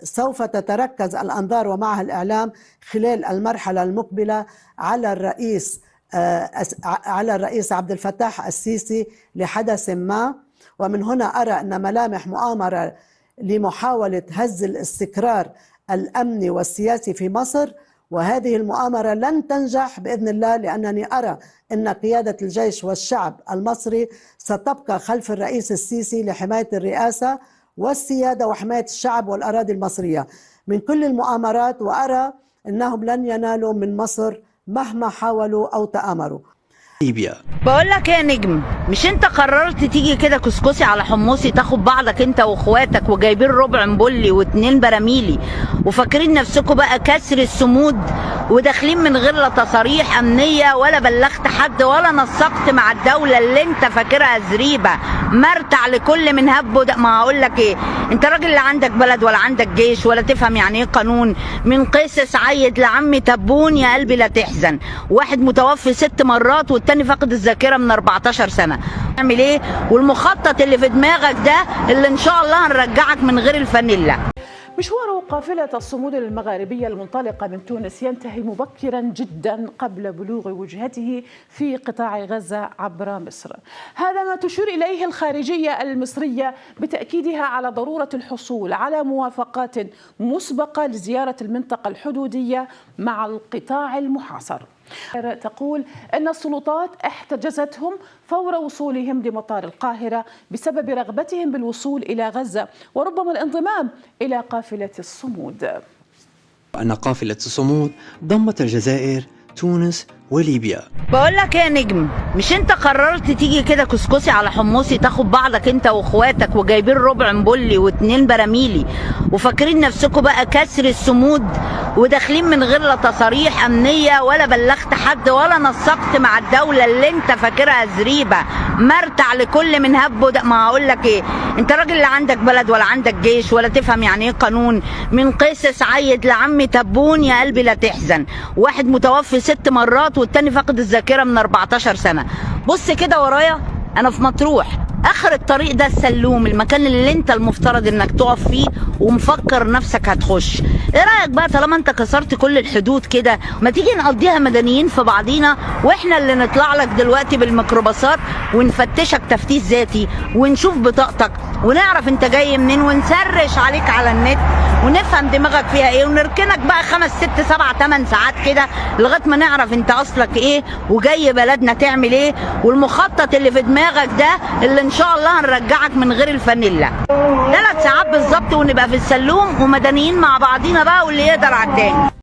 سوف تتركز الأنظار ومعها الإعلام خلال المرحلة المقبلة على الرئيس عبد الفتاح السيسي لحدث ما، ومن هنا أرى أن ملامح مؤامرة لمحاولة هز الاستقرار الأمني والسياسي في مصر، وهذه المؤامرة لن تنجح بإذن الله، لأنني أرى أن قيادة الجيش والشعب المصري ستبقى خلف الرئيس السيسي لحماية الرئاسة والسيادة وحماية الشعب والأراضي المصرية من كل المؤامرات، وأرى أنهم لن ينالوا من مصر مهما حاولوا أو تآمروا. ليبيا. بقول لك يا نجم، مش انت قررت تيجي كده كسكسي على حمصي تاخد بعضك انت واخواتك وجايبين ربع مبلي واتنين براميلي وفاكرين نفسكم بقى كسر الصمود وداخلين من غير لا تصاريح امنيه ولا بلغت حد ولا نسقت مع الدوله اللي انت فاكرها زريبه مرتع لكل من هب ما هقول لك ايه، انت راجل لا عندك بلد ولا عندك جيش ولا تفهم يعني ايه قانون، من قيس عيد لعمي تبون يا قلبي لا تحزن، واحد متوفي 6 مرات والتاني فاقد الذاكره من 14 سنه. اعمل ايه؟ والمخطط اللي في دماغك ده اللي ان شاء الله هنرجعك من غير الفانيلا. مشوار قافلة الصمود المغاربية المنطلقة من تونس ينتهي مبكرا جدا قبل بلوغ وجهته في قطاع غزة عبر مصر. هذا ما تشير إليه الخارجية المصرية بتأكيدها على ضرورة الحصول على موافقات مسبقة لزيارة المنطقة الحدودية مع القطاع المحاصر. تقول أن السلطات احتجزتهم فور وصولهم لمطار القاهرة بسبب رغبتهم بالوصول إلى غزة وربما الانضمام إلى قافلة الصمود. أن قافلة الصمود ضمت الجزائر، تونس وليبيا. بقول لك يا نجم، مش انت قررت تيجي كده كسكسي على حمصي تاخد بعضك انت واخواتك وجايبين ربع مبلي واتنين براميلي وفاكرين نفسكم بقى كسر الصمود وداخلين من غير لا تصاريح امنيه ولا بلغت حد ولا نسقت مع الدوله اللي انت فاكرها زريبه مرتع لكل من هب ما هقول لك ايه، انت راجل لا عندك بلد ولا عندك جيش ولا تفهم يعني ايه قانون، من قيس عيد لعمي تبون يا قلبي لا تحزن، واحد متوفي 6 مرات والتاني فاقد الذاكره من 14 سنه. بص كده ورايا، انا في مطروح، اخر الطريق ده السلوم، المكان اللي انت المفترض انك تقف فيه ومفكر نفسك هتخش. ايه رايك بقى طالما انت كسرت كل الحدود كده، ما تيجي نقضيها مدنيين في بعضينا واحنا اللي نطلع لك دلوقتي بالميكروباصات ونفتشك تفتيش ذاتي ونشوف بطاقتك ونعرف انت جاي منين ونسرش عليك على النت ونفهم دماغك فيها ايه ونركنك بقى 5 6 7 8 ساعات كده لغايه ما نعرف انت اصلك ايه وجاي بلدنا تعمل ايه، والمخطط اللي في دماغك ده اللي ان شاء الله هنرجعك من غير الفانيلا. 3 ساعات بالظبط ونبقى في السلوم ومدنيين مع بعضينا بقى واللي يقدر على التاني.